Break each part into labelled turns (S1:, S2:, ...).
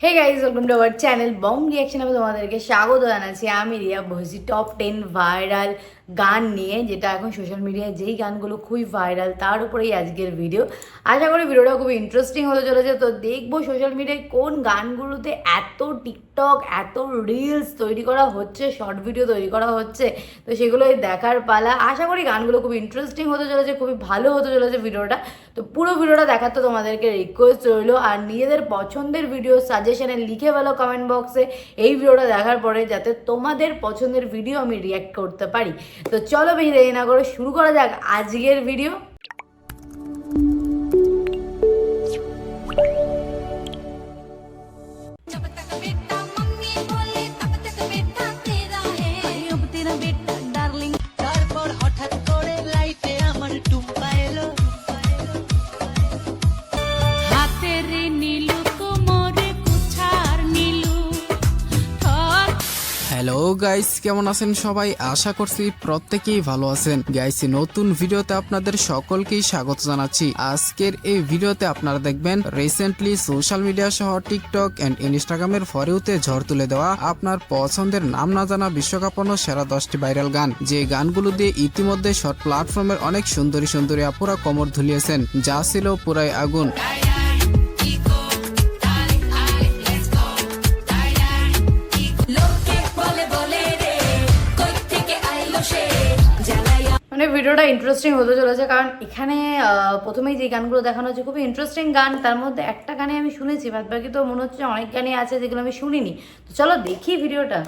S1: Hey guys welcome to our channel Bong reaction. আমি তোমাদেরকে স্বাগত জানাচ্ছি। আমি রিয়া বসেছি টপ 10 ভাইরাল গান নিয়ে, যেটা এখন সোশ্যাল মিডিয়ায় যেই গানগুলো খুবই ভাইরাল তার উপরেই আজকের ভিডিও। আশা করি ভিডিওটা খুবই ইন্টারেস্টিং হতে চলেছে। তো দেখবো সোশ্যাল মিডিয়ায় কোন গানগুলোতে এত টিকটক এত রিলস তৈরি করা হচ্ছে, শর্ট ভিডিও তৈরি করা হচ্ছে, তো সেগুলোই দেখার পালা। আশা করি গানগুলো খুব ইন্টারেস্টিং হতে চলেছে, খুবই ভালো হতে চলেছে ভিডিওটা। তো পুরো ভিডিওটা দেখার তো তোমাদেরকে রিকোয়েস্ট রইলো। আর নিজেদের পছন্দের ভিডিও সাজেশনে লিখে ফেলো কমেন্ট বক্সে এই ভিডিওটা দেখার পরে, যাতে তোমাদের পছন্দের ভিডিও আমি রিয়াক্ট করতে পারি। তো চলো বেশি দেরি না করে শুরু করা যাক আজকের ভিডিও।
S2: হ্যালো গাইস, কেমন আছেন সবাই? আশা করছি প্রত্যেকেই ভালো আছেন। গাইস, নতুন ভিডিওতে আপনাদের সকলকেই স্বাগত জানাচ্ছি। আজকের এই ভিডিওতে আপনারা দেখবেন রিসেন্টলি সোশ্যাল মিডিয়া সহ টিকটক এন্ড ইনস্টাগ্রামের ফরেউতে ঝড় তুলে দেওয়া আপনার পছন্দের নাম না জানা বিশ্বকাপন্ন সেরা 10টি ভাইরাল গান, যে গানগুলো দিয়ে ইতিমধ্যে শর্ট প্ল্যাটফর্মের অনেক সুন্দরী সুন্দরী আপুরা কোমর ধুলিয়েছেন, যা ছিল পুরাই আগুন।
S1: মানে ভিডিওটা ইন্টারেস্টিং হতে চলেছে, কারণ এখানে প্রথমেই যে গানগুলো দেখানো হচ্ছে খুবই ইন্টারেস্টিং গান। তার মধ্যে একটা গানে আমি শুনেছি, বাদ বাকি তো মনে হচ্ছে অনেক গানই আছে যেগুলো আমি শুনিনি। তো চলো দেখি ভিডিওটা।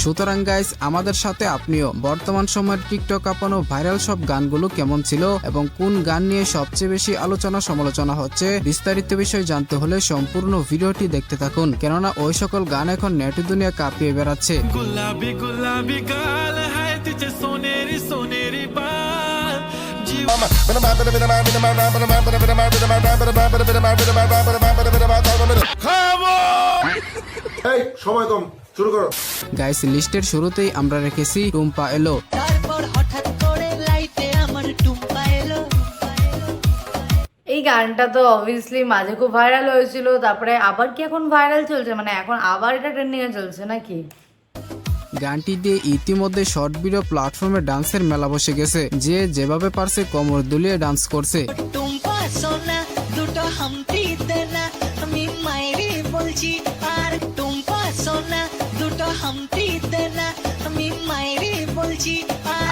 S2: সুতরাং গাইস, আমাদের সাথে আপনিও বর্তমান সময়ের টিকটক আপানো ভাইরাল সব গানগুলো কেমন ছিল এবং কোন গান নিয়ে সবচেয়ে বেশি আলোচনা সমালোচনা হচ্ছে, বিস্তারিত বিষয় জানতে হলে সম্পূর্ণ ভিডিওটি দেখতে থাকুন, কেননা ওই সকল গান এখন নেটের দুনিয়া কাঁপিয়ে বেড়াচ্ছে।
S3: गुलाबी गुलाबी गाल है तुझे सोनेरी सोनेरी बाल
S4: এই সময় কম, শুরু করো।
S2: গাইস, লিস্টের শুরুতেই আমরা রেখেছি টুম্পা এলো।
S5: তারপর হঠাৎ করে লাইফে আমার টুম্পা এলো।
S1: এই গানটা তো অবভিয়াসলি মাঝে খুব ভাইরাল হয়েছিল, তারপরে আবার কি এখন ভাইরাল চলছে, মানে এখন আবার এটা ট্রেন্ডিং এ চলছে নাকি?
S2: গানটি দিয়ে ইতিমধ্যে শর্ট ভিডিও প্ল্যাটফর্মে ডান্সের মেলা বসে গেছে, যে যেভাবে পারছে কোমর দুলিয়ে ডান্স করছে।
S5: টুম্পা সোনা দুটো হামটি দেনা, আমি মাইরি বলছি। আর টুম্পা সোনা দুটো হামটি দেনা, আমি মাইরি বলছি।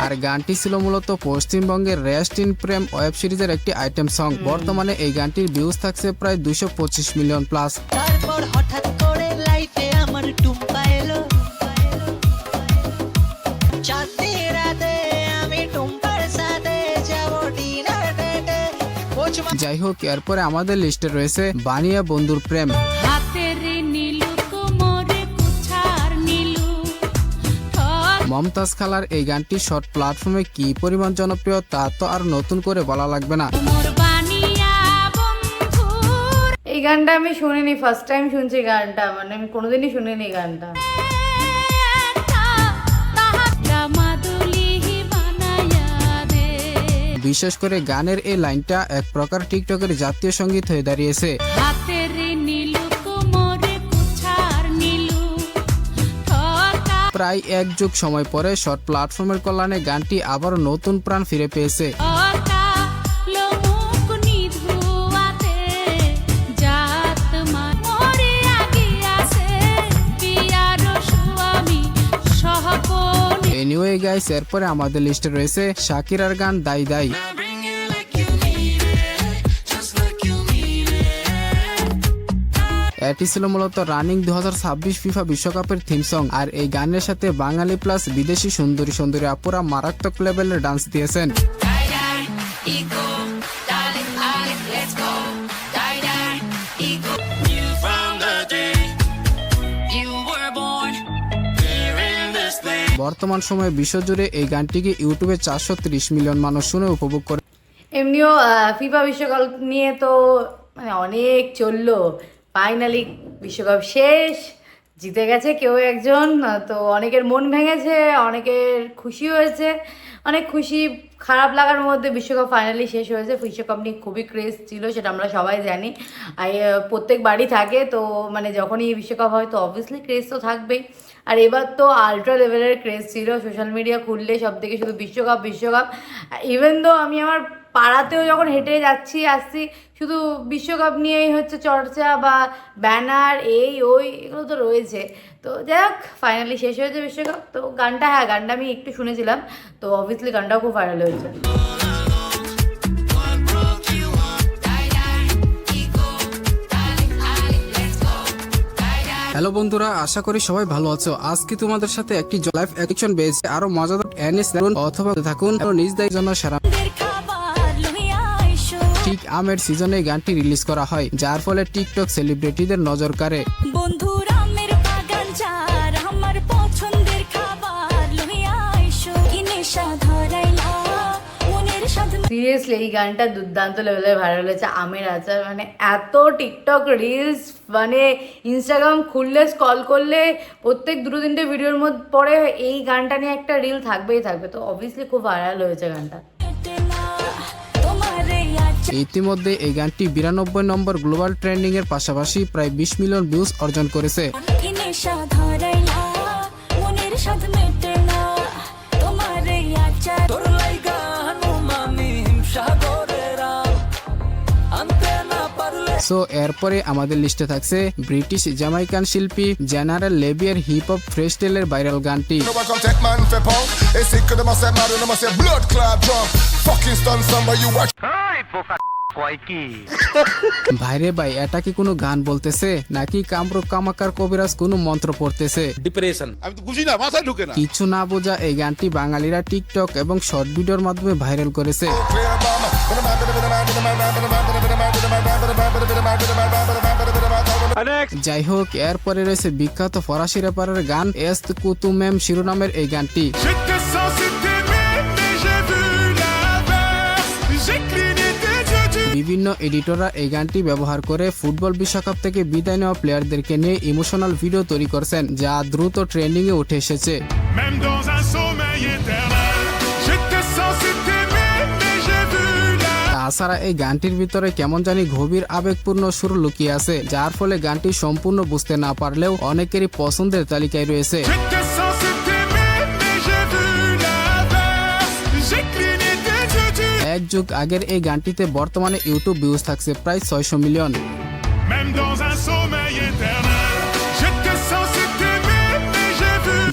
S2: আর গানটি ছিল মূলত পশ্চিমবঙ্গের রেস্ট ইন প্রেম ওয়েব সিরিজের একটি আইটেম সং। বর্তমানে এই গানটির ভিউজ থাকছে প্রায় 225 মিলিয়ন প্লাস।
S5: তারপর হঠাৎ করে লাইফে আমার টুম্পা এলো। চাঁদনি রাতে আমি টুম্পার সাথে যাবো ডিনার ডেটে।
S2: যাই হোক, এরপরে আমাদের লিস্টে রয়েছে বানিয়া বন্ধুর প্রেম। মমতাজ খালার এই গানটি শর্ট প্ল্যাটফর্মে কি পরিমাণ জনপ্রিয় তা তো আর নতুন করে বলা লাগবে না।
S1: এই গানটা আমি শুনিনি, ফার্স্ট টাইম শুনছি গানটা, মানে আমি কোনোদিনই শুনিনি গানটা।
S2: বিশেষ করে গানের এই লাইনটা এক প্রকার টিকটকের জাতীয় সঙ্গীত হয়ে দাঁড়িয়েছে। প্রায় এক যুগ সময় পরে শর্ট প্ল্যাটফর্মের কল্যাণে গানটি আবার নতুন প্রাণ ফিরে পেয়েছে। এনিওয়ে গাইস, এরপরে আমাদের লিস্টে রয়েছে শাকিরার গান দাই দাই। এটি ছিল মূলত রানিং 2026 ফিফা বিশ্বকাপের থিম সং। আর এই গানের সাথে বাঙালি প্লাস বিদেশি সুন্দরী সুন্দরী আপুরা মারাত্মক লেভেলের ডান্স দিয়েছেন। বর্তমান সময়ে বিশ্বজুড়ে এই গানটিকে ইউটিউবে 430 মিলিয়ন মানুষ শুনে উপভোগ করে।
S1: এমনিও ফিফা বিশ্বকাপ নিয়ে তো মানে অনেক চললো, ফাইনালি বিশ্বকাপ শেষ, জিতে গেছে কেউ একজন, তো অনেকের মন ভেঙেছে, অনেকের খুশি হয়েছে, অনেক খুশি খারাপ লাগার মধ্যে বিশ্বকাপ ফাইনালি শেষ হয়েছে। বিশ্বকাপ নিয়ে খুবই ক্রেজ ছিল, সেটা আমরা সবাই জানি। আর প্রত্যেক বাড়ি থাকে, তো মানে যখনই বিশ্বকাপ হয় তো অবভিয়াসলি ক্রেজ তো থাকবেই। আর এবার তো আলট্রা লেভেলের ক্রেজ ছিল, সোশ্যাল মিডিয়া খুললে সব থেকে শুধু বিশ্বকাপ বিশ্বকাপ। ইভেন তো আমি আমার পাড়াতেও যখন হেঁটে যাচ্ছি আসছি, শুধু বিশ্বকাপ নিয়েই হচ্ছে চর্চা বা ব্যানার এই ওই এগুলো তো রয়েছে। তো যাই হোক, ফাইনালি শেষ হয়েছে বিশ্বকাপ। তো গানটা, হ্যাঁ গানটা আমি একটু শুনেছিলাম, তো অবভিয়াসলি গানটাও খুব ভাইরাল হয়েছে।
S2: হ্যালো বন্ধুরা, আশা করি সবাই ভালো আছো। আজকে তোমাদের সাথে একটি লাইভ অ্যাকশন বেস আরো মজাদার এনএস অথবা থাকুন নিজ দায়ের জন্য সারা ঠিক আমের সিজনে গানটি রিলিজ করা হয়, যার ফলে টিকটক সেলিব্রিটিদের নজর কাড়ে।
S1: সিরিয়াসলি এই গানটা দুর্দান্ত লেভেলে ভাইরাল হয়েছে। আমের আচার মানে এত টিকটক রিলস, মানে ইনস্টাগ্রাম খুললে স্ক্রল করলে প্রত্যেক 2-3টে ভিডিওর মধ্যে পরে এই গানটা নিয়ে একটা রিল থাকবেই থাকবে। তো অবভিয়াসলি খুব ভাইরাল হয়েছে গানটা।
S2: ইতিমধ্যে এই গানটি 92 নম্বর গ্লোবাল ট্রেন্ডিং এর পাশাপাশি প্রায় 20 মিলিয়ন ভিউজ অর্জন করেছে। সো এরপরে আমাদের লিস্টে থাকছে ব্রিটিশ জামাইকান শিল্পী জেনারেল লেবিয়ার হিপ হপ ফ্রিস্টাইলের ভাইরাল গানটি। ভাইরে ভাই, এটা কি কোনো গান বলতেছে নাকি কামরূপ কামাকার কবিরাজ কোনো মন্ত্র পড়তেছে?
S6: ডিপ্রেশন আমি তো বুঝি না, মাথায় ঢুকে না।
S2: কিছু না বোঝা এই গানটি বাঙালিরা টিকটক এবং শর্ট ভিডিওর মাধ্যমে ভাইরাল করেছে। যাই হোক, এরপরে রয়েছে বিখ্যাত ফরাসি র্যাপারের গান এস্ত কুতু মেম শিরোনামের এই গানটি। বিভিন্ন এডিটররা এই গানটি ব্যবহার করে ফুটবল বিশ্বকাপ থেকে বিদায় নেওয়া প্লেয়ারদেরকে নিয়ে ইমোশনাল ভিডিও তৈরি করছেন, যা দ্রুত ট্রেন্ডিং এ উঠে এসেছে। তাছাড়া এই গানটির ভিতরে কেমন জানি গভীর আবেগপূর্ণ সুর লুকিয়ে আছে, যার ফলে গানটি সম্পূর্ণ বুঝতে না পারলেও অনেকেরই পছন্দের তালিকায় রয়েছে। এক যুগ আগের এই গানটিতে বর্তমানে ইউটিউব ভিউজ থাকছে প্রায় 600 মিলিয়ন।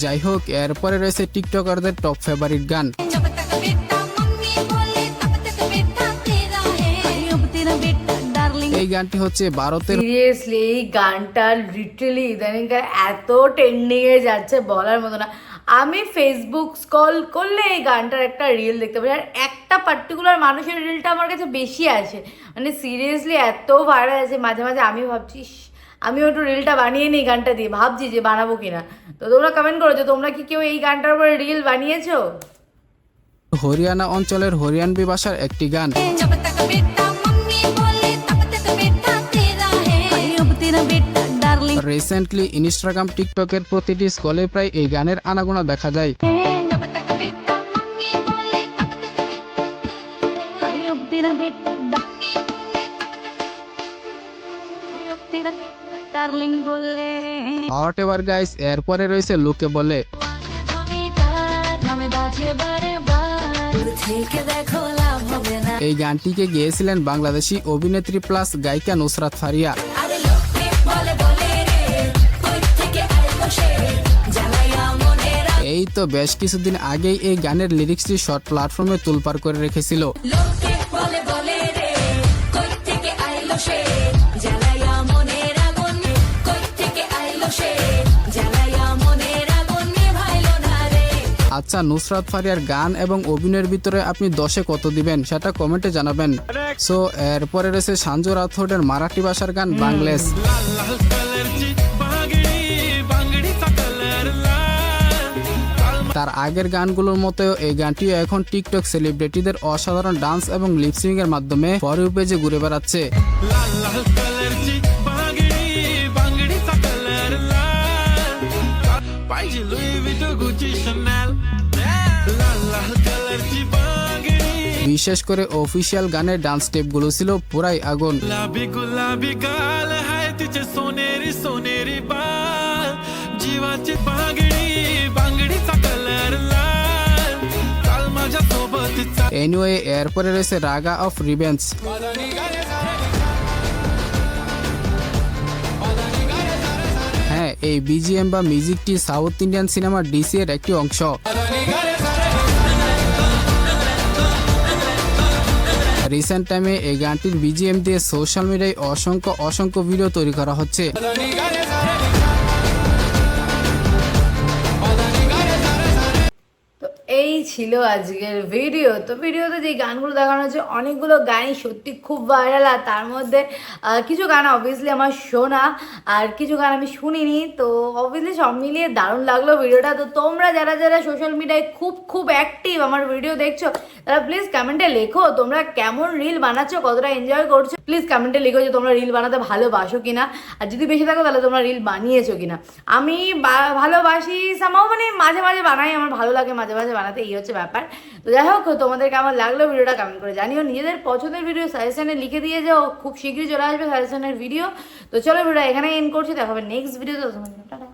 S2: যাই হোক, এরপরে রয়েছে টিকটকারদের টপ ফেভারিট গান। এই গানটি হচ্ছে ভারতের।
S1: সিরিয়াসলি এই গানটা লিটারালি ইদানিংকার এত ট্রেন্ডিং এ যাচ্ছে বলার মতো না। আমি ফেসবুক স্ক্রল করলে এই গানটার একটা রিল দেখতে পাই, আর একটা পার্টিকুলার মানুষের রিলটা আমার কাছে বেশি আছে, মানে সিরিয়াসলি এত ভাইরাল আছে। মাঝে মাঝে আমি ভাবছি আমিও একটু রিলটা বানিয়ে নিই গানটা দিয়ে, ভাবছি যে বানাবো কিনা। তো তোমরা কমেন্ট করো যে তোমরা কি কেউ এই গানটার উপরে রিল বানিয়েছো?
S2: হরিয়ানা অঞ্চলের হরিয়ানবি ভাষার একটি গান। রিসেন্টলি ইনস্টাগ্রাম টিকটকের প্রতিটি স্ক্রলে প্রায় এই গানের আনাগোনা দেখা যায়। হোয়াটএভার গাইস, এরপরে রয়েছে লোকে বলে। এই গানটিকে গেয়েছিলেন বাংলাদেশি অভিনেত্রী প্লাস গায়িকা নুসরাত ফারিয়া। এই তো বেশ কিছুদিন আগেই এই গানের লিরিক্সটি শর্ট প্ল্যাটফর্মে তোলপাড় করে রেখেছিল। আচ্ছা, নুসরাত ফারিয়ার গান এবং অভিনয়ের ভিতরে আপনি 10-এ কত দিবেন সেটা কমেন্টে জানাবেন। সো এরপরে রয়েছে সঞ্জু রাথোডের মারাঠি ভাষার গান বাংলেশ। তার আগের গানগুলোর মতো এই গানটিও এখন টিকটক সেলিব্রিটিদের অসাধারণ ডান্স এবং লিপসিং এর মাধ্যমে ফর ইউ পেজে ঘুরে বেড়াচ্ছে।
S3: पाहिजे लुई विटो गुची शनॅल लाल लाल कलरची बांगडी
S2: বিশেষ করে অফিসিয়াল গানের ডান্স স্টেপগুলো ছিল পুরাই আগুন।
S3: गुलाबी गुलाबी गाल हाय तिचे सोनेरी सोनेरी बाल जीवाची बांगडी बांगडीचा कलर लाल काल माझ्या सोबतीचा
S2: এনিওয়ে এরপরে রয়েছে রাগা অফ রিভেঞ্জ। হ্যাঁ, এই বিজিএম বা মিউজিকটি সাউথ ইন্ডিয়ান সিনেমার ডিসি এর একটি অংশ। রিসেন্ট টাইমে এই গানটির বিজিএম দিয়ে সোশ্যাল মিডিয়ায় অসংখ্য ভিডিও তৈরি করা হচ্ছে।
S1: তো এই ছিল আজকের ভিডিও। তো ভিডিওতে যে গানগুলো দেখানো হচ্ছে অনেকগুলো গানই সত্যি খুব ভাইরাল, আর তার মধ্যে কিছু গান অবভিয়াসলি আমার শোনা আর কিছু গান আমি শুনিনি। তো অবভিয়াসলি সব মিলিয়ে দারুণ লাগলো ভিডিওটা। তো তোমরা যারা সোশ্যাল মিডিয়ায় খুব অ্যাক্টিভ আমার ভিডিও দেখছো, তারা প্লিজ কমেন্টে লেখো তোমরা কেমন রিল বানাচ্ছ, কতটা এনজয় করছো। প্লিজ কমেন্টে লেখো যে তোমরা রিল বানাতে ভালোবাসো কিনা, আর যদি বেশি থাকো তাহলে তোমরা রিল বানিয়েছো কিনা। আমি ভালোবাসি সামাও, মানে মাঝে মাঝে বানাই, আমার ভালো লাগে মাঝে মাঝে বানাতে, এই হচ্ছে ব্যাপার। তো যাই হোক, তোমাদের কেমন লাগলো ভিডিওটা কমেন্ট করে জানিও। নিজেদের পছন্দের ভিডিও সাজেশনে লিখে দিয়ে যাও, খুব শীঘ্রই চলে আসবে সাজেশনের ভিডিও। তো চলো ভিডিও এখানে এন্ড করছি, দেখা হবে নেক্সট ভিডিওতে।